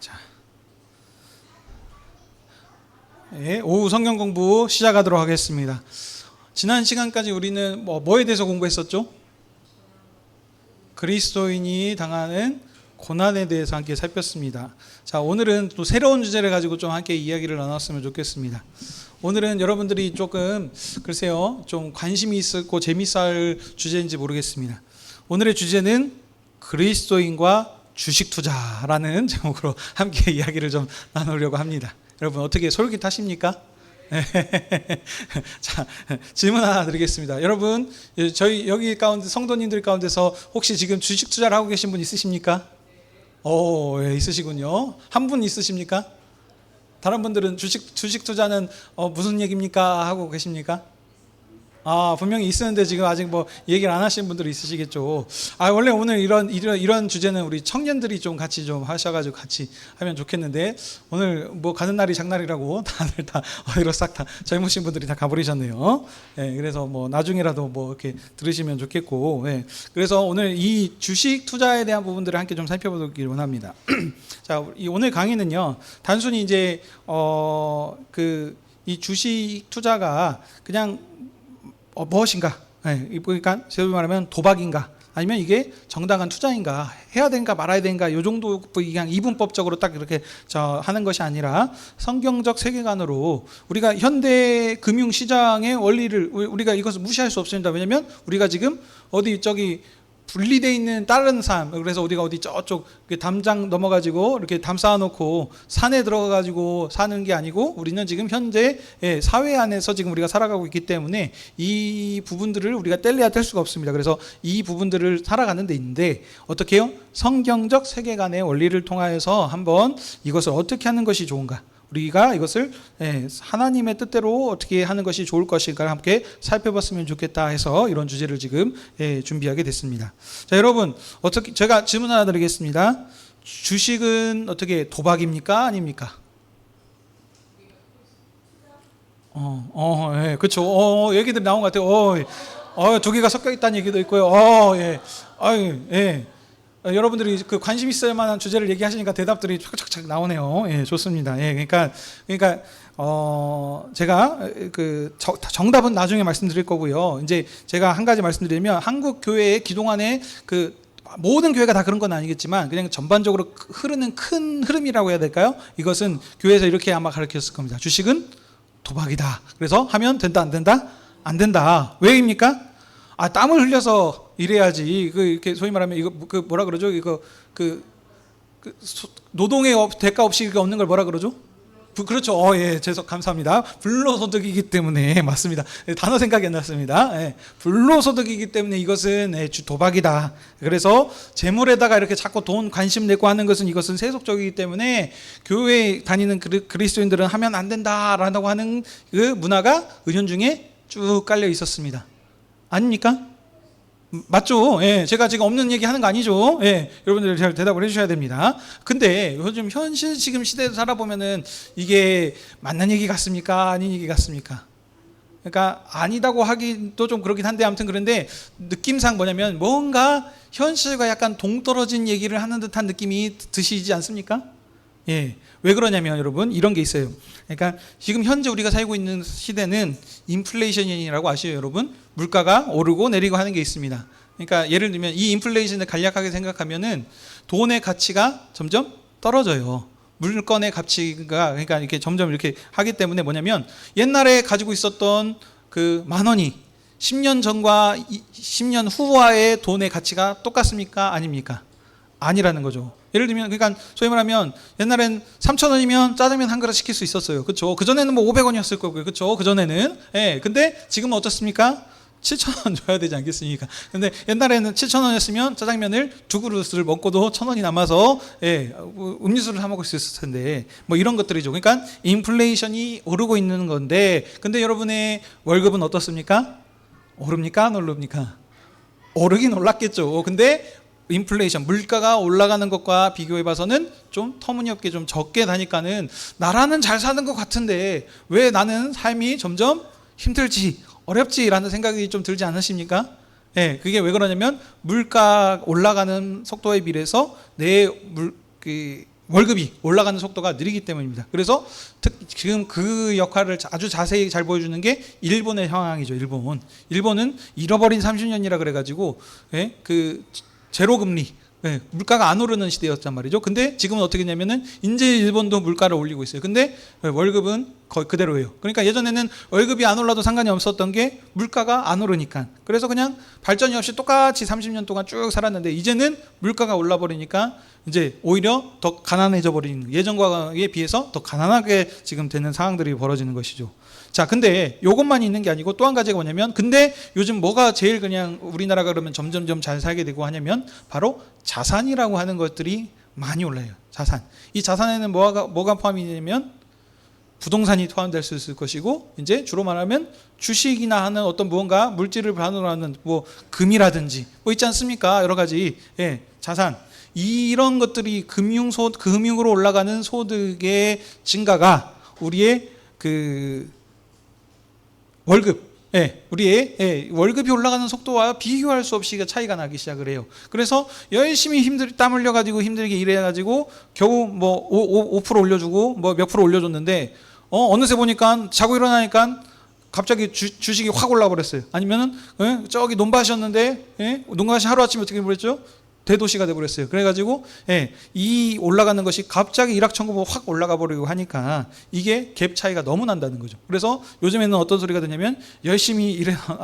자, 예, 오후 성경 공부 시작하도록 하겠습니다. 지난 시간까지 우리는 뭐에 대해서 공부했었죠? 그리스도인이 당하는 고난에 대해서 함께 살폈습니다. 자, 오늘은 또 새로운 주제를 가지고 좀 함께 이야기를 나눴으면 좋겠습니다. 오늘은 여러분들이 조금 글쎄요 좀 관심이 있고 재밌어 할 주제인지 모르겠습니다. 오늘의 주제는 그리스도인과 주식 투자라는 제목으로 함께 이야기를 좀 나누려고 합니다. 여러분 어떻게 솔깃하십니까? 자, 질문 하나 드리겠습니다. 여러분, 저희 여기 가운데 성도님들 가운데서 혹시 지금 주식 투자를 하고 계신 분 있으십니까? 예, 있으시군요. 한 분 있으십니까? 다른 분들은 주식 투자는 무슨 얘기입니까? 하고 계십니까? 분명히 있었는데 지금 아직 뭐 얘기를 안 하신 분들이 있으시겠죠. 원래 오늘 이런 주제는 우리 청년들이 좀 같이 좀 하셔가지고 같이 하면 좋겠는데, 오늘 뭐 가는 날이 장날이라고 다들 다 어디로 싹 다 젊으신 분들이 다 가버리셨네요. 예, 그래서 뭐 나중에라도 뭐 이렇게 들으시면 좋겠고, 예, 그래서 오늘 이 주식 투자에 대한 부분들을 함께 좀 살펴보길 원합니다. 자, 오늘 강의는요, 단순히 이제 이 주식 투자가 그냥 무엇인가? 그러니까 제가 말하면 도박인가? 아니면 이게 정당한 투자인가? 해야 되는가 말아야 되는가? 이 정도 그냥 이분법적으로 딱 이렇게 하는 것이 아니라 성경적 세계관으로 우리가 현대 금융 시장의 원리를 우리가 이것을 무시할 수 없습니다. 왜냐하면 우리가 지금 분리되어 있는 다른 삶, 그래서 우리가 어디 저쪽 담장 넘어가지고 이렇게 담 쌓아놓고 산에 들어가가지고 사는 게 아니고, 우리는 지금 현재 사회 안에서 지금 우리가 살아가고 있기 때문에 이 부분들을 우리가 뗄래야 뗄 수가 없습니다. 그래서 이 부분들을 살아가는 데 있는데, 어떻게 해요? 성경적 세계관의 원리를 통하여서 한번 이것을 어떻게 하는 것이 좋은가, 우리가 이것을 하나님의 뜻대로 어떻게 하는 것이 좋을 것인가를 함께 살펴봤으면 좋겠다 해서 이런 주제를 지금 준비하게 됐습니다. 자, 여러분, 제가 질문 하나 드리겠습니다. 주식은 어떻게 도박입니까? 아닙니까? 그렇죠. 얘기들 나온 것 같아요. 두 개가 섞여 있다는 얘기도 있고요. 여러분들이 그 관심 있을 만한 주제를 얘기하시니까 대답들이 착착착 나오네요. 예, 좋습니다. 예, 그러니까 제가 정답은 나중에 말씀드릴 거고요. 이제 제가 한 가지 말씀드리면, 한국 교회의 기동안에 모든 교회가 다 그런 건 아니겠지만 그냥 전반적으로 흐르는 큰 흐름이라고 해야 될까요? 이것은 교회에서 이렇게 아마 가르쳤을 겁니다. 주식은 도박이다. 그래서 하면 된다, 안 된다? 안 된다. 왜입니까? 땀을 흘려서 일해야지. 이렇게 소위 말하면 뭐라 그러죠? 노동의 대가 없이 없는 걸 뭐라 그러죠? 그렇죠. 예, 감사합니다. 불로소득이기 때문에 맞습니다. 단어 생각이 안 났습니다. 불로소득이기 때문에 이것은 도박이다. 그래서 재물에다가 이렇게 자꾸 돈 관심 내고 하는 것은 이것은 세속적이기 때문에 교회 다니는 그리스도인들은 하면 안 된다라고 하는 그 문화가 은연중에 쭉 깔려 있었습니다. 아닙니까? 맞죠? 예, 제가 지금 없는 얘기 하는 거 아니죠? 예, 여러분들 잘 대답을 해주셔야 됩니다. 근데 요즘 현실 지금 시대에 살아보면은 이게 맞는 얘기 같습니까? 아닌 얘기 같습니까? 그러니까 아니다고 하기도 좀 그렇긴 한데, 아무튼 그런데 느낌상 뭐냐면 뭔가 현실과 약간 동떨어진 얘기를 하는 듯한 느낌이 드시지 않습니까? 예, 왜 그러냐면 여러분 이런 게 있어요. 그러니까 지금 현재 우리가 살고 있는 시대는 인플레이션이라고 아시죠, 여러분? 물가가 오르고 내리고 하는 게 있습니다. 그러니까 예를 들면 이 인플레이션을 간략하게 생각하면은 돈의 가치가 점점 떨어져요. 물건의 가치가 그러니까 이렇게 점점 이렇게 하기 때문에 뭐냐면, 옛날에 가지고 있었던 그 10,000원이 10년 전과 10년 후와의 돈의 가치가 똑같습니까? 아닙니까? 아니라는 거죠. 예를 들면, 그러니까 소위 말하면 옛날엔 3,000원이면 짜장면 한 그릇 시킬 수 있었어요. 그렇죠? 그전에는 뭐 500원이었을 거고요. 그렇죠? 그전에는. 예. 근데 지금은 어떻습니까? 7,000원 줘야 되지 않겠습니까? 근데 옛날에는 7,000원이었으면 짜장면을 2그릇을 먹고도 1,000원이 남아서 음료수를 사 먹을 수 있었을 텐데, 뭐 이런 것들이죠. 그러니까 인플레이션이 오르고 있는 건데, 근데 여러분의 월급은 어떻습니까? 오릅니까? 안 오릅니까? 오르긴 올랐겠죠. 근데 인플레이션, 물가가 올라가는 것과 비교해 봐서는 좀 터무니없게 좀 적게 다니까는 나라는 잘 사는 것 같은데 왜 나는 삶이 점점 힘들지, 어렵지라는 생각이 좀 들지 않으십니까? 예, 그게 왜 그러냐면 물가 올라가는 속도에 비례해서 그 월급이 올라가는 속도가 느리기 때문입니다. 그래서 지금 그 역할을 아주 자세히 잘 보여주는 게 일본의 상황이죠. 일본은 잃어버린 30년이라 그래가지고 예, 그 제로 금리, 예, 물가가 안 오르는 시대였단 말이죠. 근데 지금은 어떻게 했냐면은 이제 일본도 물가를 올리고 있어요. 근데 월급은 거의 그대로예요. 그러니까 예전에는 월급이 안 올라도 상관이 없었던 게 물가가 안 오르니까. 그래서 그냥 발전이 없이 똑같이 30년 동안 쭉 살았는데 이제는 물가가 올라 버리니까 이제 오히려 더 가난해져 버리는, 예전과에 비해서 더 가난하게 지금 되는 상황들이 벌어지는 것이죠. 자, 근데 요것만 있는 게 아니고 또 한 가지가 뭐냐면, 근데 요즘 뭐가 제일 그냥 우리나라가 그러면 점점점 잘 살게 되고 하냐면 바로 자산이라고 하는 것들이 많이 올라요. 자산. 이 자산에는 뭐가 포함이 되냐면 부동산이 포함될 수 있을 것이고, 이제 주로 말하면 주식이나 하는 어떤 무언가 물질을 반으로 하는 뭐 금이라든지 뭐 있지 않습니까? 여러 가지, 예, 자산. 이런 것들이 금융으로 올라가는 소득의 증가가 우리의 그 월급, 예, 우리의, 예, 월급이 올라가는 속도와 비교할 수 없이 차이가 나기 시작을 해요. 그래서 열심히 땀 흘려가지고 힘들게 일해가지고 겨우 뭐 5% 올려주고 뭐 몇 프로 올려줬는데 어느새 보니까 자고 일어나니까 갑자기 주식이 확 올라 버렸어요. 아니면은 예, 저기 논밭이었는데, 예, 논밭이 하루아침에 어떻게 버렸죠? 대도시가 돼버렸어요. 그래가지고, 예, 이 올라가는 것이 갑자기 일확천금으로 확 올라가 버리고 하니까 이게 갭 차이가 너무 난다는 거죠. 그래서 요즘에는 어떤 소리가 드냐면 열심히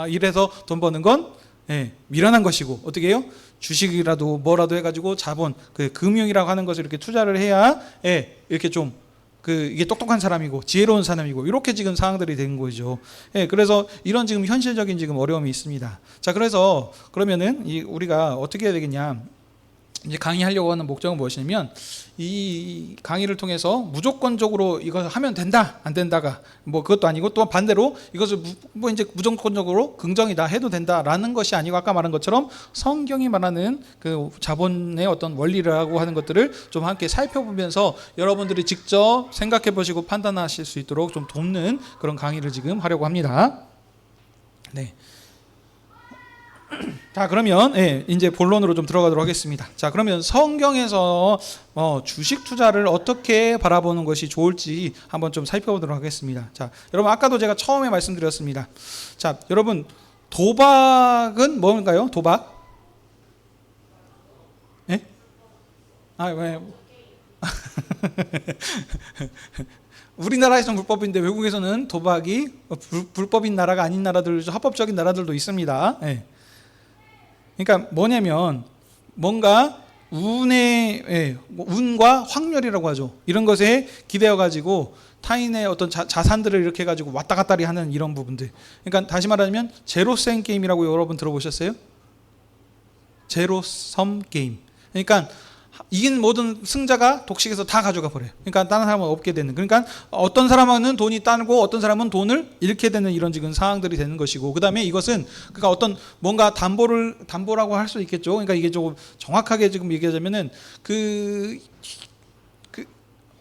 일해서 돈 버는 건, 예, 미련한 것이고, 어떻게 해요? 주식이라도 뭐라도 해가지고 자본, 그 금융이라고 하는 것을 이렇게 투자를 해야, 예, 이렇게 좀 이게 똑똑한 사람이고 지혜로운 사람이고 이렇게 지금 상황들이 된 거죠. 예, 그래서 이런 지금 현실적인 지금 어려움이 있습니다. 자, 그래서 그러면은 우리가 어떻게 해야 되겠냐? 이제 강의하려고 하는 목적은 무엇이냐면, 이 강의를 통해서 무조건적으로 이것을 하면 된다, 안 된다가 뭐 그것도 아니고, 또 반대로 이것을 뭐 이제 무조건적으로 긍정이다 해도 된다라는 것이 아니고, 아까 말한 것처럼 성경이 말하는 그 자본의 어떤 원리라고 하는 것들을 좀 함께 살펴보면서 여러분들이 직접 생각해 보시고 판단하실 수 있도록 좀 돕는 그런 강의를 지금 하려고 합니다. 네. 자, 그러면, 예, 이제 본론으로 좀 들어가도록 하겠습니다. 자, 그러면 성경에서 주식 투자를 어떻게 바라보는 것이 좋을지 한번 좀 살펴보도록 하겠습니다. 자, 여러분, 아까도 제가 처음에 말씀드렸습니다. 자, 여러분, 도박은 뭔가요? 도박? 예? 아, 왜? 우리나라에서는 불법인데 외국에서는 도박이 불법인 나라가 아닌 나라들, 합법적인 나라들도 있습니다. 예. 그러니까 뭐냐면 뭔가 운과 확률이라고 하죠. 이런 것에 기대어 가지고 타인의 어떤 자산들을 이렇게 가지고 왔다 갔다리 하는 이런 부분들. 그러니까 다시 말하면 제로섬 게임이라고 여러분 들어보셨어요? 제로섬 게임. 그러니까 이긴 모든 승자가 독식에서 다 가져가 버려요. 그러니까 다른 사람은 없게 되는. 그러니까 어떤 사람은 돈이 따고 어떤 사람은 돈을 잃게 되는 이런 지금 상황들이 되는 것이고, 그다음에 이것은 그러니까 어떤 뭔가 담보라고 할 수 있겠죠. 그러니까 이게 조금 정확하게 지금 얘기하자면은 그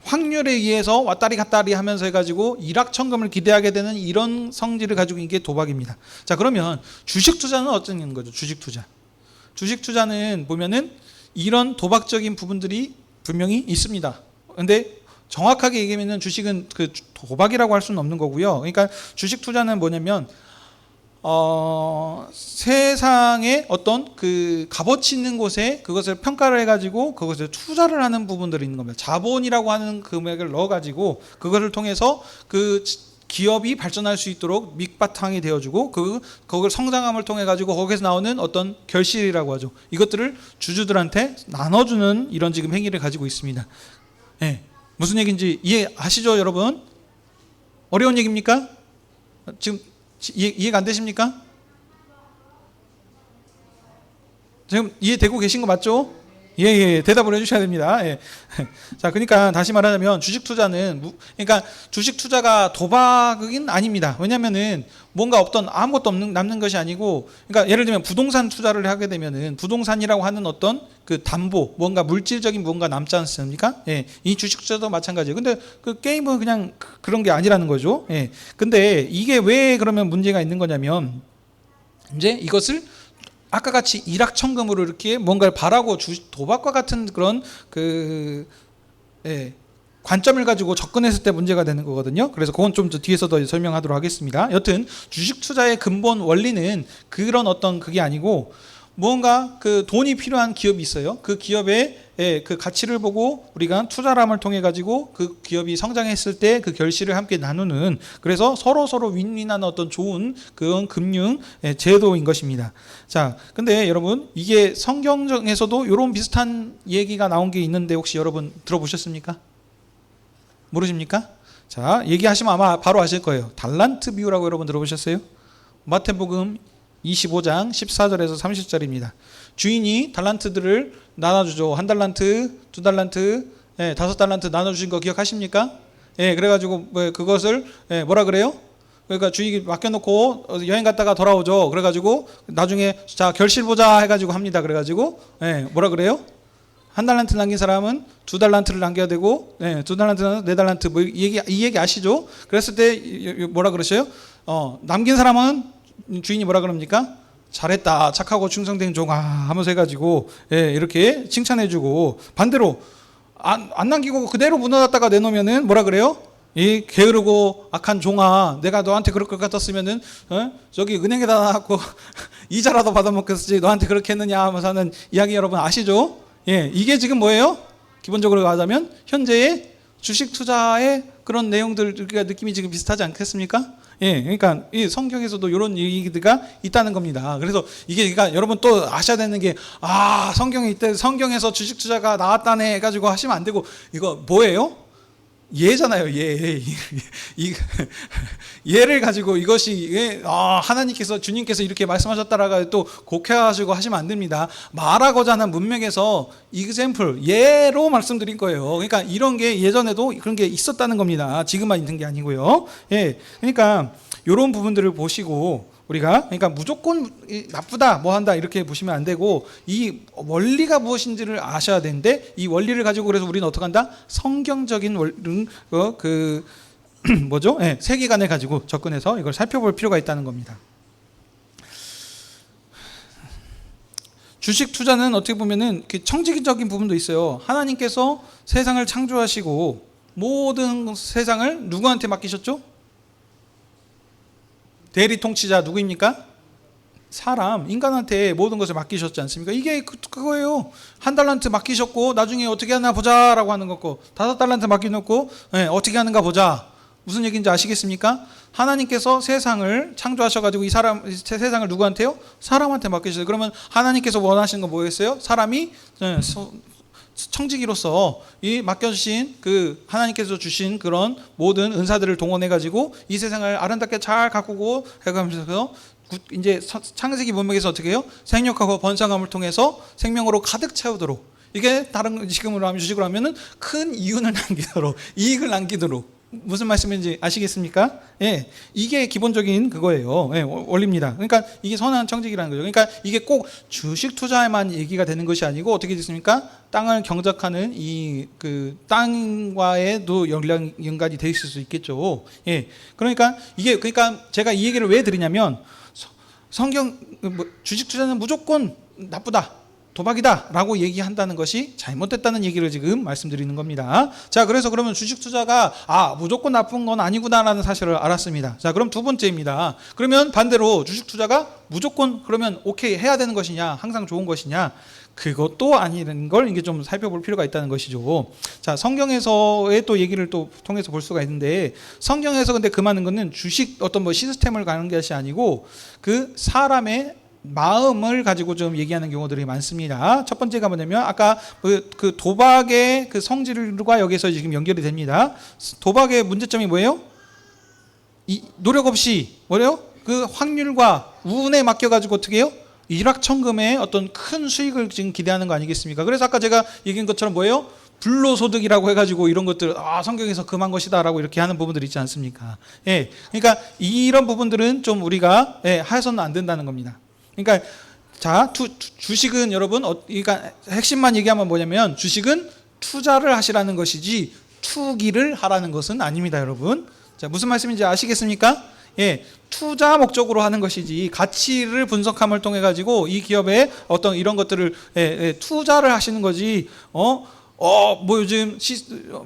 확률에 의해서 왔다리 갔다리 하면서 해가지고 일확천금을 기대하게 되는 이런 성질을 가지고 이게 도박입니다. 자, 그러면 주식 투자는 어떤 거죠? 주식 투자는 보면은 이런 도박적인 부분들이 분명히 있습니다. 근데 정확하게 얘기하면 주식은 그 도박이라고 할 수는 없는 거고요. 그러니까 주식 투자는 뭐냐면 세상에 어떤 그 값어치 있는 곳에 그것을 평가를 해가지고 그것을 투자를 하는 부분들이 있는 겁니다. 자본이라고 하는 금액을 넣어가지고 그것을 통해서 그 기업이 발전할 수 있도록 밑바탕이 되어주고 그걸 성장함을 통해 가지고 거기서 나오는 어떤 결실이라고 하죠. 이것들을 주주들한테 나눠주는 이런 지금 행위를 가지고 있습니다. 예, 무슨 얘기인지 이해하시죠, 여러분? 어려운 얘기입니까? 지금 이해가 안 되십니까? 지금 이해되고 계신 거 맞죠? 예, 대답을 해주셔야 됩니다. 예. 자, 그러니까 다시 말하자면 주식 투자는 그러니까 주식 투자가 도박은 아닙니다. 왜냐하면은 뭔가 아무것도 남는 것이 아니고, 그러니까 예를 들면 부동산 투자를 하게 되면은 부동산이라고 하는 어떤 그 담보, 뭔가 물질적인 뭔가 남지 않습니까? 예, 이 주식 투자도 마찬가지예요. 근데 그 게임은 그냥 그런 게 아니라는 거죠. 예. 근데 이게 왜 그러면 문제가 있는 거냐면, 이제 이것을 아까 같이 일확천금으로 이렇게 뭔가를 바라고 도박과 같은 그런 예, 관점을 가지고 접근했을 때 문제가 되는 거거든요. 그래서 그건 좀 뒤에서 더 설명하도록 하겠습니다. 여튼 주식 투자의 근본 원리는 그런 어떤 그게 아니고, 무언가 그 돈이 필요한 기업이 있어요. 그 기업의 그 가치를 보고 우리가 투자람을 통해 가지고 그 기업이 성장했을 때 그 결실을 함께 나누는, 그래서 서로 윈윈한 어떤 좋은 그런 금융 제도인 것입니다. 자, 근데 여러분, 이게 성경에서도 이런 비슷한 얘기가 나온 게 있는데 혹시 여러분 들어보셨습니까? 모르십니까? 자, 얘기하시면 아마 바로 아실 거예요. 달란트 비유라고 여러분 들어보셨어요? 마태복음 25장 14절에서 30절입니다. 주인이 달란트들을 나눠주죠. 1달란트, 2달란트, 5달란트 나눠주신 거 기억하십니까? 그래가지고 그것을 뭐라 그래요? 그러니까 주인이 맡겨놓고 여행 갔다가 돌아오죠. 그래가지고 나중에 자 결실 보자 해가지고 합니다. 그래가지고 뭐라 그래요? 1달란트 남긴 사람은 2달란트를 남겨야 되고, 2달란트는 4달란트, 뭐 이 얘기 아시죠? 그랬을 때 뭐라 그러셔요? 남긴 사람은 주인이 뭐라 그럽니까? 잘했다, 착하고 충성된 종아 하면서 해가지고 이렇게 칭찬해주고, 반대로 안 남기고 그대로 묻어놨다가 내놓으면은 뭐라 그래요? 이 게으르고 악한 종아, 내가 너한테 그럴 것 같았으면은 저기 은행에다 놔갖고 이자라도 받아먹겠지, 너한테 그렇게 했느냐 하면서 하는 이야기 여러분 아시죠? 이게 지금 뭐예요? 기본적으로 말하자면 현재의 주식 투자의 그런 내용들, 느낌이 지금 비슷하지 않겠습니까? 그러니까 이 성경에서도 이런 얘기가 있다는 겁니다. 그래서 이게 그러니까 여러분 또 아셔야 되는 게, 성경에 이때 성경에서 주식 투자가 나왔다네 해가지고 하시면 안 되고, 이거 뭐예요? 예잖아요. 예를 가지고 이것이 하나님께서, 주님께서 이렇게 말씀하셨다라고 또 곡해가지고 하시면 안 됩니다. 말하고자 하는 문맥에서 example, 예로 말씀드린 거예요. 그러니까 이런 게 예전에도 그런 게 있었다는 겁니다. 지금만 있는 게 아니고요. 그러니까 이런 부분들을 보시고 우리가, 그러니까 무조건 나쁘다 뭐 한다 이렇게 보시면 안 되고, 이 원리가 무엇인지를 아셔야 되는데, 이 원리를 가지고 그래서 우리는 어떻게 한다? 성경적인 뭐죠? 세계관을 가지고 접근해서 이걸 살펴볼 필요가 있다는 겁니다. 주식 투자는 어떻게 보면은 청지기적인 부분도 있어요. 하나님께서 세상을 창조하시고 모든 세상을 누구한테 맡기셨죠? 대리 통치자 누구입니까? 사람, 인간한테 모든 것을 맡기셨지 않습니까? 이게 그거예요. 1달란트 맡기셨고 나중에 어떻게 하나 보자라고 하는 거고, 5달란트 맡겨놓고 어떻게 하는가 보자. 무슨 얘기인지 아시겠습니까? 하나님께서 세상을 창조하셔가지고 이 세상을 누구한테요? 사람한테 맡기셨어요. 그러면 하나님께서 원하시는 건 뭐였어요? 사람이 청지기로서 이 맡겨주신 그 하나님께서 주신 그런 모든 은사들을 동원해가지고 이 세상을 아름답게 잘 가꾸고 해가면서 이제 창세기 문맥에서 어떻게 해요? 생육하고 번성함을 통해서 생명으로 가득 채우도록, 이게 다른 지금으로 하면 주식으로 하면은 큰 이윤을 남기도록, 이익을 남기도록. 무슨 말씀인지 아시겠습니까? 이게 기본적인 그거예요. 원리입니다. 그러니까 이게 선한 청지기라는 거죠. 그러니까 이게 꼭 주식 투자에만 얘기가 되는 것이 아니고 어떻게 됐습니까? 땅을 경작하는 이 그 땅과에도 연관이 돼 있을 수 있겠죠. 그러니까 제가 이 얘기를 왜 드리냐면, 성경 주식 투자는 무조건 나쁘다, 도박이다 라고 얘기한다는 것이 잘못됐다는 얘기를 지금 말씀드리는 겁니다. 자, 그래서 그러면 주식 투자가 무조건 나쁜 건 아니구나라는 사실을 알았습니다. 자, 그럼 두 번째입니다. 그러면 반대로 주식 투자가 무조건 그러면 오케이 해야 되는 것이냐, 항상 좋은 것이냐, 그것도 아니라는 걸 이게 좀 살펴볼 필요가 있다는 것이죠. 자, 성경에서의 또 얘기를 또 통해서 볼 수가 있는데, 성경에서 근데 금하는 거는 주식 어떤 뭐 시스템을 가는 것이 아니고 그 사람의 마음을 가지고 좀 얘기하는 경우들이 많습니다. 첫 번째가 뭐냐면 아까 그 도박의 그 성질과 여기서 지금 연결이 됩니다. 도박의 문제점이 뭐예요? 이 노력 없이 뭐래요? 그 확률과 운에 맡겨가지고 어떻게 해요? 일확천금의 어떤 큰 수익을 지금 기대하는 거 아니겠습니까? 그래서 아까 제가 얘기한 것처럼 뭐예요? 불로소득이라고 해가지고 이런 것들 성경에서 금한 것이다라고 이렇게 하는 부분들이 있지 않습니까? 그러니까 이런 부분들은 좀 우리가 해서는 안 된다는 겁니다. 그러니까 자, 주식은 여러분, 그러니까 핵심만 얘기하면 뭐냐면 주식은 투자를 하시라는 것이지 투기를 하라는 것은 아닙니다, 여러분. 자, 무슨 말씀인지 아시겠습니까? 투자 목적으로 하는 것이지 가치를 분석함을 통해 가지고 이 기업에 어떤 이런 것들을 투자를 하시는 거지. 뭐 요즘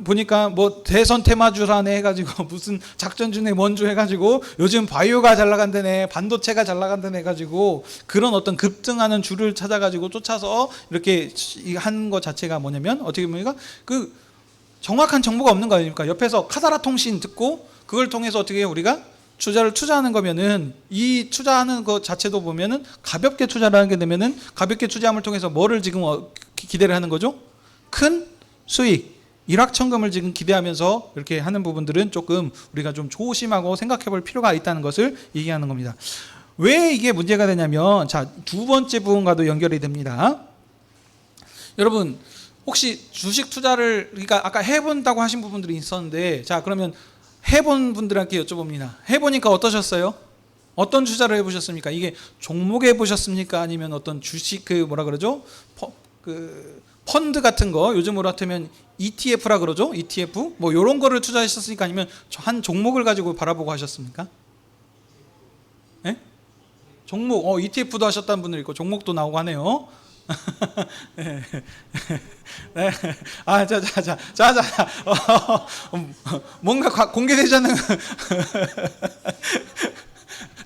보니까 뭐 대선 테마주라네 해가지고 무슨 작전주네 뭔주 해가지고 요즘 바이오가 잘 나간다네, 반도체가 잘 나간다네 해가지고 그런 어떤 급등하는 주를 찾아가지고 쫓아서 이렇게 하는 것 자체가 뭐냐면 어떻게 보니까 그 정확한 정보가 없는 거 아닙니까? 옆에서 카다라 통신 듣고 그걸 통해서 어떻게 우리가 투자하는 거면은 이 투자하는 것 자체도 보면은 가볍게 투자를 하게 되면은 가볍게 투자함을 통해서 뭐를 지금 기대를 하는 거죠? 큰 수익, 일확천금을 지금 기대하면서 이렇게 하는 부분들은 조금 우리가 좀 조심하고 생각해 볼 필요가 있다는 것을 얘기하는 겁니다. 왜 이게 문제가 되냐면, 자, 두 번째 부분과도 연결이 됩니다. 여러분, 혹시 주식 투자를, 그러니까 아까 해본다고 하신 부분들이 있었는데, 자, 그러면 해본 분들한테 여쭤봅니다. 해보니까 어떠셨어요? 어떤 투자를 해보셨습니까? 이게 종목에 해보셨습니까? 아니면 어떤 주식, 뭐라 그러죠? 펀드 같은 거, 요즘으로 하면 ETF라 그러죠? ETF? 뭐 요런 거를 투자하셨습니까? 아니면 한 종목을 가지고 바라보고 하셨습니까? 네? 종목, ETF도 하셨다는 분들 있고 종목도 나오고 하네요. 네. 네. 뭔가 공개되지 않는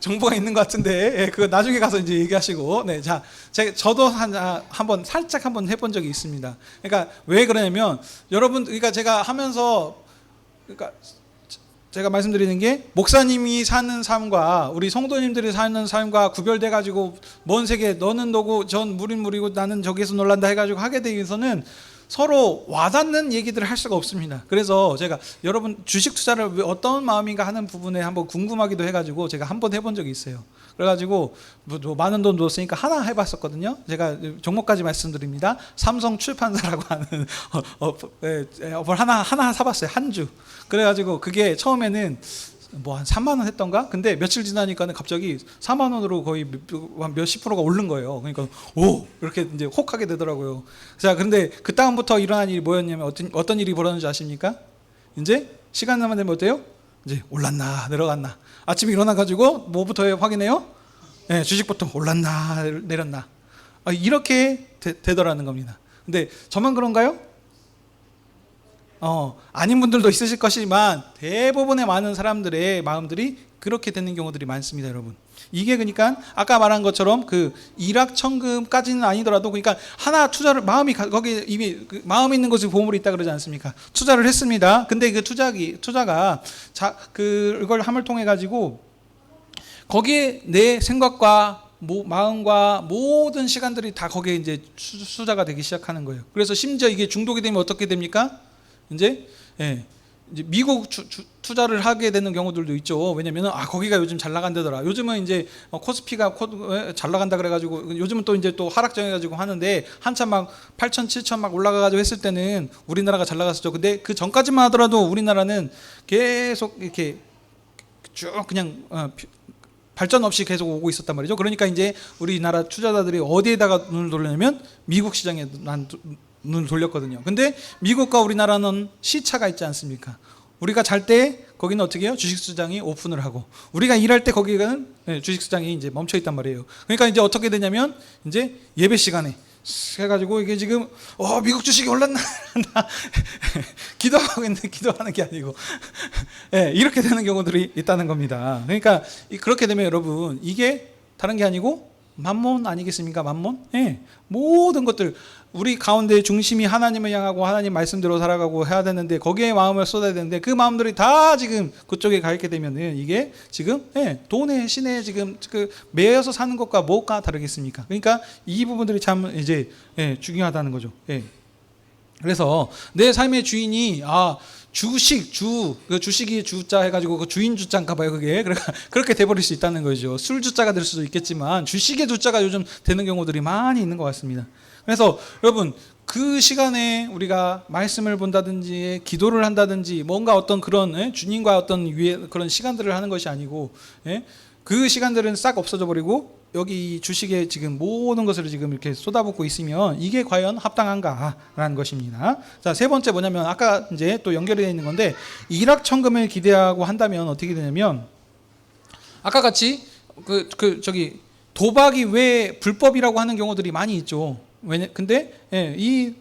정보가 있는 것 같은데, 그거 나중에 가서 이제 얘기하시고, 네, 자, 저도 살짝 한번 해본 적이 있습니다. 그러니까 왜 그러냐면, 여러분, 그러니까 제가 하면서, 그러니까 제가 말씀드리는 게 목사님이 사는 삶과 우리 성도님들이 사는 삶과 구별돼 가지고 먼 세계 너는 너고 전 물인 물이고 나는 저기에서 놀란다 해가지고 하게 되기위해서는 서로 와닿는 얘기들을 할 수가 없습니다. 그래서 제가 여러분 주식 투자를 어떤 마음인가 하는 부분에 한번 궁금하기도 해가지고 제가 한번 해본 적이 있어요. 그래가지고 뭐 많은 돈 줬으니까 하나 해봤었거든요. 제가 종목까지 말씀드립니다. 삼성 출판사라고 하는 어플 하나 사봤어요. 한 주. 그래가지고 그게 처음에는 뭐 한 3만 원 했던가? 근데 며칠 지나니까는 갑자기 4만 원으로 거의 몇십 프로가 오른 거예요. 그러니까 오 이렇게 이제 혹하게 되더라고요. 자, 그런데 그 다음부터 일어난 일이 뭐였냐면 어떤 일이 벌어졌는지 아십니까? 이제 시간만 되면 어때요? 이제 올랐나 내려갔나. 아침에 일어나 가지고 뭐부터 확인해요? 네, 주식부터 올랐나 내렸나. 이렇게 되더라는 겁니다. 근데 저만 그런가요? 아닌 분들도 있으실 것이지만 대부분의 많은 사람들의 마음들이 그렇게 되는 경우들이 많습니다, 여러분. 이게 그러니까 아까 말한 것처럼 그 일확천금까지는 아니더라도 그러니까 하나 투자를 거기 이미 마음 있는 곳에 보물이 있다 그러지 않습니까? 투자를 했습니다. 근데 그 투자가 그걸 함을 통해 가지고 거기에 내 생각과 마음과 모든 시간들이 다 거기에 이제 투자가 되기 시작하는 거예요. 그래서 심지어 이게 중독이 되면 어떻게 됩니까? 이제 미국 투자를 하게 되는 경우들도 있죠. 왜냐면은 거기가 요즘 잘 나간다더라. 요즘은 이제 코스피가 잘 나간다 그래가지고 요즘은 또 이제 또 하락정해가지고 하는데 한참 막 8천 7천 막 올라가가지고 했을 때는 우리나라가 잘 나갔었죠. 근데 그 전까지만 하더라도 우리나라는 계속 이렇게 쭉 그냥 발전 없이 계속 오고 있었단 말이죠. 그러니까 이제 우리나라 투자자들이 어디에다가 눈을 돌리냐면 미국 시장에 눈을 돌렸거든요. 근데 미국과 우리나라는 시차가 있지 않습니까? 우리가 잘 때 거기는 어떻게 해요? 주식시장이 오픈을 하고 우리가 일할 때 거기는 주식시장이 이제 멈춰 있단 말이에요. 그러니까 이제 어떻게 되냐면 이제 예배 시간에 해가지고 이게 지금 미국 주식이 올랐나 기도하고 있는데 기도하는 게 아니고 이렇게 되는 경우들이 있다는 겁니다. 그러니까 그렇게 되면 여러분 이게 다른 게 아니고 만몬 아니겠습니까? 만몬? 모든 것들 우리 가운데 중심이 하나님을 향하고 하나님 말씀대로 살아가고 해야 되는데 거기에 마음을 쏟아야 되는데 그 마음들이 다 지금 그쪽에 가 있게 되면은 이게 지금 돈의 신에 지금 매여서 사는 것과 뭐가 다르겠습니까? 그러니까 이 부분들이 참 이제 중요하다는 거죠. 그래서 내 삶의 주인이 주식이 주자 해가지고 그 주인 주자인가 봐요, 그게. 그렇게 돼버릴 수 있다는 거죠. 술 주자가 될 수도 있겠지만 주식의 주자가 요즘 되는 경우들이 많이 있는 것 같습니다. 그래서 여러분 그 시간에 우리가 말씀을 본다든지 기도를 한다든지 뭔가 어떤 그런 주님과 어떤 그런 시간들을 하는 것이 아니고 그 시간들은 싹 없어져 버리고 여기 주식에 지금 모든 것을 지금 이렇게 쏟아붓고 있으면 이게 과연 합당한가라는 것입니다. 자, 세 번째 뭐냐면 아까 이제 또 연결이 되어 있는 건데 일확천금을 기대하고 한다면 어떻게 되냐면 아까 같이 저기 도박이 왜 불법이라고 하는 경우들이 많이 있죠. 근데 이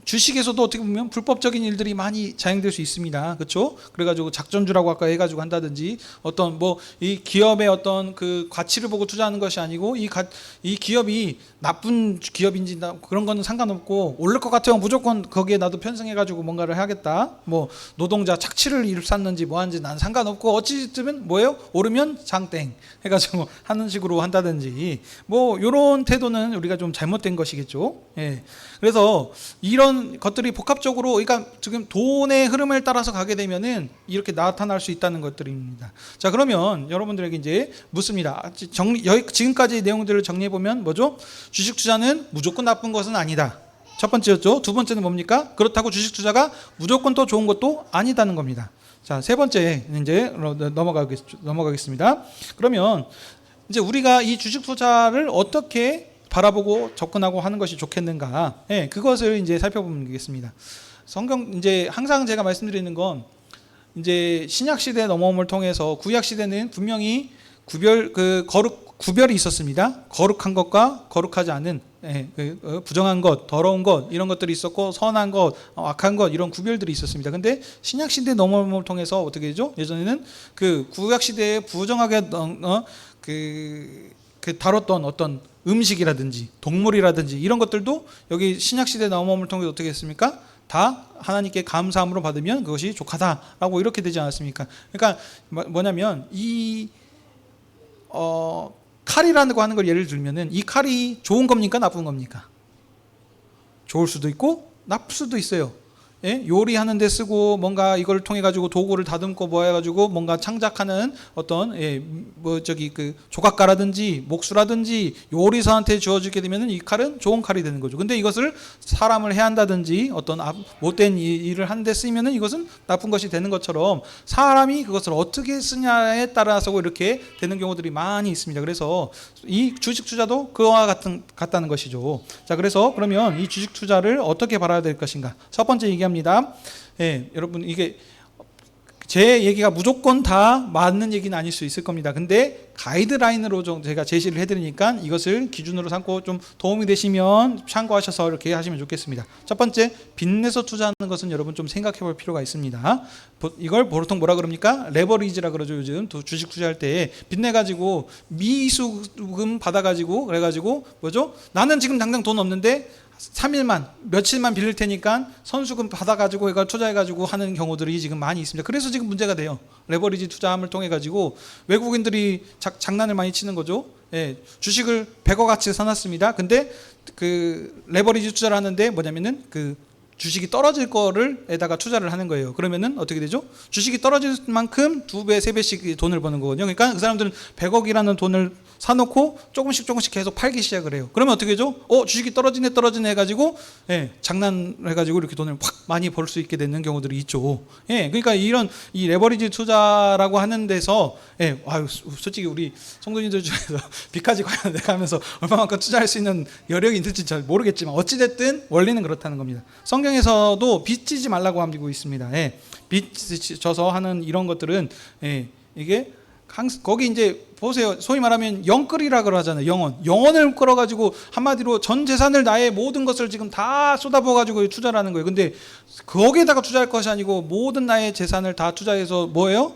주식에서도 어떻게 보면 불법적인 일들이 많이 자행될 수 있습니다. 그렇죠? 그래가지고 작전주라고 아까 해가지고 한다든지 어떤 뭐 이 기업의 어떤 그 가치를 보고 투자하는 것이 아니고 이 기업이 나쁜 기업인지 그런 거는 상관없고 오를 것 같으면 무조건 거기에 나도 편승해가지고 뭔가를 해야겠다. 뭐 노동자 착취를 일삼는지 뭐 하는지 난 상관없고 어찌됐든 뭐예요? 오르면 장땡 해가지고 하는 식으로 한다든지 뭐 이런 태도는 우리가 좀 잘못된 것이겠죠. 예. 그래서 이런 것들이 복합적으로 그러니까 지금 돈의 흐름을 따라서 가게 되면은 이렇게 나타날 수 있다는 것들입니다. 자, 그러면 여러분들에게 이제 묻습니다. 지금까지 내용들을 정리해 보면 뭐죠? 주식 투자는 무조건 나쁜 것은 아니다. 첫 번째였죠. 두 번째는 뭡니까? 그렇다고 주식 투자가 무조건 또 좋은 것도 아니다는 겁니다. 자, 세 번째 이제 넘어가겠습니다. 그러면 이제 우리가 이 주식 투자를 어떻게 바라보고 접근하고 하는 것이 좋겠는가? 예, 그것을 이제 살펴보겠습니다. 성경 이제 항상 제가 말씀드리는 건 이제 신약 시대 넘어옴을 통해서 구약 시대는 분명히 구별이 있었습니다. 거룩한 것과 거룩하지 않은 부정한 것, 더러운 것 이런 것들이 있었고 선한 것, 악한 것 이런 구별들이 있었습니다. 근데 신약 시대 넘어옴을 통해서 어떻게 되죠? 예전에는 그 구약 시대에 부정하게 다뤘던 어떤 음식이라든지 동물이라든지 이런 것들도 여기 신약시대 넘어옴을 통해서 어떻게 했습니까? 다 하나님께 감사함으로 받으면 그것이 족하다라고 이렇게 되지 않았습니까? 그러니까 뭐냐면 이 칼이라고 하는 걸 예를 들면은 이 칼이 좋은 겁니까? 나쁜 겁니까? 좋을 수도 있고 나쁠 수도 있어요. 예? 요리하는 데 쓰고 뭔가 이걸 통해 가지고 도구를 다듬고 뭐 해가지고 뭔가 창작하는 어떤 조각가라든지 목수라든지 요리사한테 주어지게 되면은 이 칼은 좋은 칼이 되는 거죠. 근데 이것을 사람을 해한다든지 어떤 못된 일을 하는 데 쓰면은 이것은 나쁜 것이 되는 것처럼 사람이 그것을 어떻게 쓰냐에 따라서 이렇게 되는 경우들이 많이 있습니다. 그래서 이 주식 투자도 그와 같다는 것이죠. 자, 그래서 그러면 이 주식 투자를 어떻게 바라야 될 것인가? 첫 번째 얘기합니다. 예, 여러분 이게 제 얘기가 무조건 다 맞는 얘기는 아닐 수 있을 겁니다. 근데 가이드라인으로 좀 제가 제시를 해드리니까 이것을 기준으로 삼고 좀 도움이 되시면 참고하셔서 이렇게 하시면 좋겠습니다. 첫 번째, 빚내서 투자하는 것은 여러분 좀 생각해 볼 필요가 있습니다. 이걸 보통 뭐라 그럽니까? 레버리지라 그러죠. 요즘 주식 투자할 때 빚내가지고 미수금 받아가지고 그래가지고 뭐죠? 나는 지금 당장 돈 없는데 3일만 며칠만 빌릴 테니까 선수금 받아가지고 이걸 투자해가지고 하는 경우들이 지금 많이 있습니다. 그래서 지금 문제가 돼요. 레버리지 투자함을 통해 가지고 외국인들이 장난을 많이 치는 거죠. 예, 주식을 100억어치 사놨습니다. 근데 그 레버리지 투자를 하는데 뭐냐면은 그 주식이 떨어질 거를 에다가 투자를 하는 거예요. 그러면은 어떻게 되죠? 주식이 떨어질 만큼 2배, 3배씩 돈을 버는 거거든요. 그러니까 그 사람들은 100억이라는 돈을 사놓고 조금씩 계속 팔기 시작을 해요. 그러면 어떻게 되죠? 주식이 떨어지네 해가지고 장난해가지고 이렇게 돈을 확 많이 벌 수 있게 되는 경우들이 있죠. 예, 그러니까 이런 이 레버리지 투자라고 하는 데서 솔직히 우리 성도님들 중에서 빚까지 과연 내가 하면서 얼마만큼 투자할 수 있는 여력이 있는지 잘 모르겠지만 어찌됐든 원리는 그렇다는 겁니다. 성경에서도 빚지지 말라고 하고 있습니다. 예, 빚져서 하는 이런 것들은 이게 거기 이제 보세요. 소위 말하면 영끌이라 그러잖아요. 영혼을 끌어가지고 한마디로 전 재산을 나의 모든 것을 지금 다 쏟아부어가지고 투자를 하는 거예요. 근데 거기에다가 투자할 것이 아니고 모든 나의 재산을 다 투자해서 뭐예요?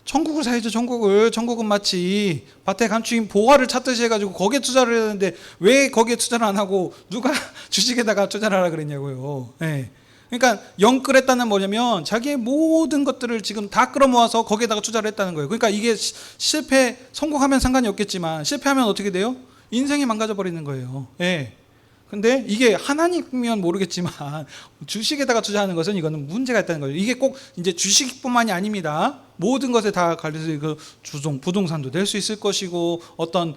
천국을 사야죠. 천국은 마치 밭에 감추인 보화를 찾듯이 해가지고 거기에 투자를 해야 되는데 왜 거기에 투자를 안 하고 누가 주식에다가 투자를 하라 그랬냐고요. 예. 그러니까 영끌했다는 뭐냐면 자기의 모든 것들을 지금 다 끌어모아서 거기에다가 투자를 했다는 거예요. 그러니까 이게 성공하면 상관이 없겠지만 실패하면 어떻게 돼요? 인생이 망가져 버리는 거예요. 예. 근데 이게 하나님이면 모르겠지만 주식에다가 투자하는 것은 이거는 문제가 있다는 거예요. 이게 꼭 이제 주식뿐만이 아닙니다. 모든 것에 다 관련해서 그 부동산도 될 수 있을 것이고 어떤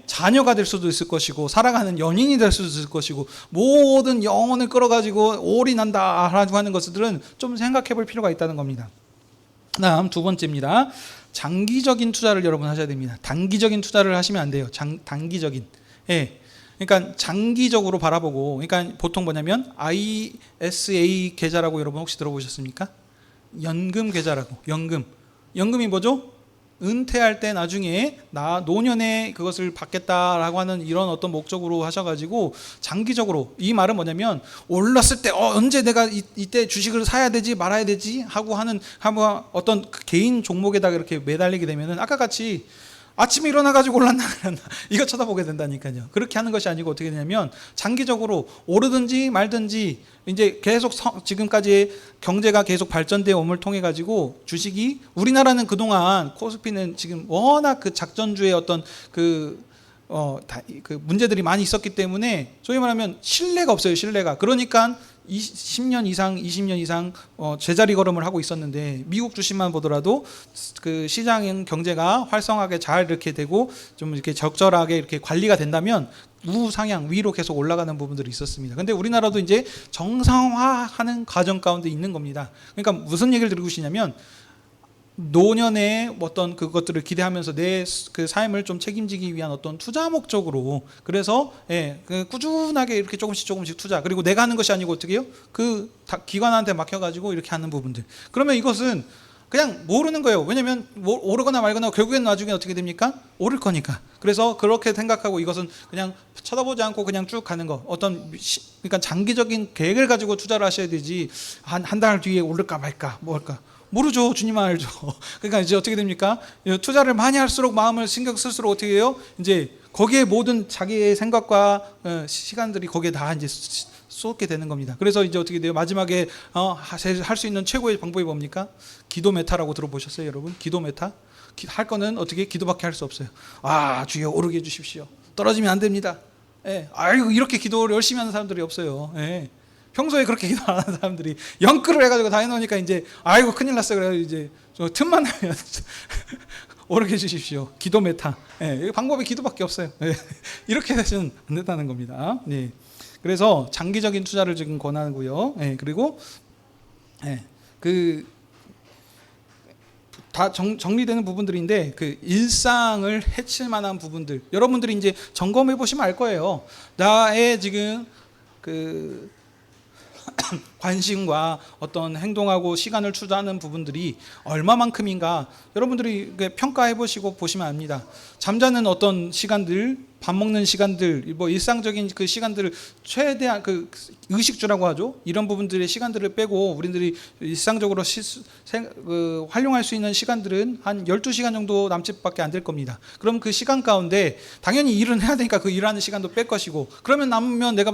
자녀가 될 수도 있을 것이고 살아가는 연인이 될 수도 있을 것이고 모든 영혼을 끌어가지고 올인한다 하는 것들은 좀 생각해 볼 필요가 있다는 겁니다. 다음 두 번째입니다. 장기적인 투자를 여러분 하셔야 됩니다. 단기적인 투자를 하시면 안 돼요. 단기적인. 예. 그러니까 장기적으로 바라보고, 그러니까 보통 뭐냐면 ISA 계좌라고 여러분 혹시 들어보셨습니까? 연금 계좌라고. 연금이 뭐죠? 은퇴할 때 나중에 나 노년에 그것을 받겠다라고 하는 이런 어떤 목적으로 하셔가지고 장기적으로, 이 말은 뭐냐면 올랐을 때 언제 내가 이때 주식을 사야 되지 말아야 되지 하고 하는 한번 어떤 그 개인 종목에다가 이렇게 매달리게 되면은 아까 같이 아침에 일어나가지고 올랐나 이거 쳐다보게 된다니까요. 그렇게 하는 것이 아니고 어떻게 되냐면 장기적으로 오르든지 말든지 이제 계속 지금까지 경제가 계속 발전되어 옴을 통해 가지고 주식이, 우리나라는 그동안 코스피는 지금 워낙 그 작전주의 어떤 그 문제들이 많이 있었기 때문에 소위 말하면 신뢰가 없어요. 신뢰가. 그러니까 10년 이상, 20년 이상 제자리 걸음을 하고 있었는데, 미국 주식만 보더라도 그 시장 경제가 활성하게 잘 이렇게 되고 좀 이렇게 적절하게 이렇게 관리가 된다면 우상향 위로 계속 올라가는 부분들이 있었습니다. 근데 우리나라도 이제 정상화하는 과정 가운데 있는 겁니다. 그러니까 무슨 얘기를 드리고 싶냐면, 노년에 어떤 그것들을 기대하면서 내 그 삶을 좀 책임지기 위한 어떤 투자 목적으로, 그래서 그 꾸준하게 이렇게 조금씩 투자, 그리고 내가 하는 것이 아니고 어떻게 해요? 그 기관한테 맡겨가지고 이렇게 하는 부분들. 그러면 이것은 그냥 모르는 거예요. 왜냐면 오르거나 말거나 결국엔 나중에 어떻게 됩니까? 오를 거니까. 그래서 그렇게 생각하고 이것은 그냥 쳐다보지 않고 그냥 쭉 가는 거. 그러니까 장기적인 계획을 가지고 투자를 하셔야 되지, 한 달 뒤에 오를까 말까 뭐 할까 모르죠. 주님만 알죠. 그러니까 이제 어떻게 됩니까? 투자를 많이 할수록, 마음을 신경 쓸수록 어떻게 해요? 이제 거기에 모든 자기의 생각과 시간들이 거기에 다 이제 쏟게 되는 겁니다. 그래서 이제 어떻게 돼요? 마지막에 할 수 있는 최고의 방법이 뭡니까? 기도 메타라고 들어보셨어요, 여러분? 기도 메타? 할 거는 어떻게 기도밖에 할 수 없어요. 주여 오르게 해주십시오. 떨어지면 안 됩니다. 아이고, 이렇게 기도를 열심히 하는 사람들이 없어요. 평소에 그렇게 기도 안 하는 사람들이 영끌을 해가지고 다 해놓으니까 이제 아이고 큰일 났어. 그래서 이제 틈만 나면 오르게 해주십시오. 기도 메타. 방법이 기도밖에 없어요. 이렇게 되시면 안 된다는 겁니다. 그래서 장기적인 투자를 지금 권하고요. 그리고 다 정리되는 부분들인데, 그 일상을 해칠 만한 부분들, 여러분들이 이제 점검해 보시면 알 거예요. 나의 지금 그 관심과 어떤 행동하고 시간을 투자하는 부분들이 얼마만큼인가, 여러분들이 평가해 보시고 보시면 압니다. 잠자는 어떤 시간들, 밥 먹는 시간들, 뭐 일상적인 그 시간들을 최대한 그 의식주라고 하죠. 이런 부분들의 시간들을 빼고 우리들이 일상적으로 활용할 수 있는 시간들은 한 12시간 정도 남짓밖에 안 될 겁니다. 그럼 그 시간 가운데 당연히 일은 해야 되니까 그 일하는 시간도 뺄 것이고, 그러면 남으면 제가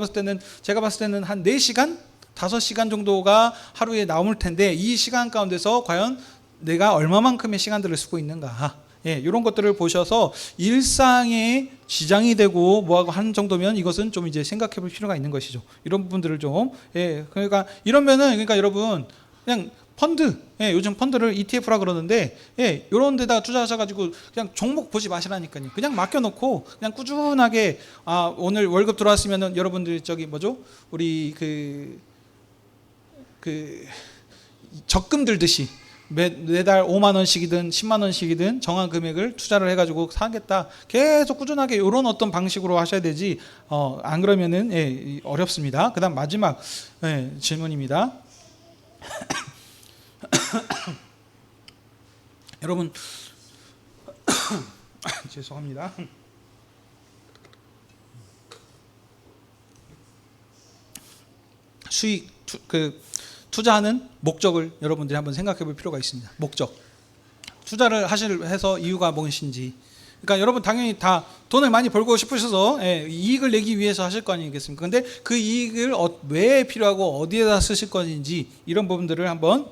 봤을 때는 한 4시간? 5시간 정도가 하루에 나올 텐데, 이 시간 가운데서 과연 내가 얼마만큼의 시간들을 쓰고 있는가, 이런 것들을 보셔서 일상에 지장이 되고 뭐하고 하는 정도면 이것은 좀 이제 생각해 볼 필요가 있는 것이죠. 이런 부분들을 좀, 그러니까 이러면은, 그러니까 여러분 그냥 펀드, 요즘 펀드를 ETF라 그러는데, 이런 데다 투자하셔가지고 그냥 종목 보지 마시라니까요. 그냥 맡겨놓고 그냥 꾸준하게, 오늘 월급 들어왔으면은 여러분들 우리 적금 들듯이 매달 5만 원씩이든 10만 원씩이든 정한 금액을 투자를 해가지고 사겠다. 계속 꾸준하게 이런 어떤 방식으로 하셔야 되지. 안 그러면은 어렵습니다. 그다음 마지막 질문입니다. 여러분 죄송합니다. 투자하는 목적을 여러분들이 한번 생각해 볼 필요가 있습니다. 목적. 투자를 해서 이유가 무엇인지. 그러니까 여러분 당연히 다 돈을 많이 벌고 싶으셔서 이익을 내기 위해서 하실 거 아니겠습니까? 근데 그 이익을 왜 필요하고 어디에다 쓰실 건지, 이런 부분들을 한번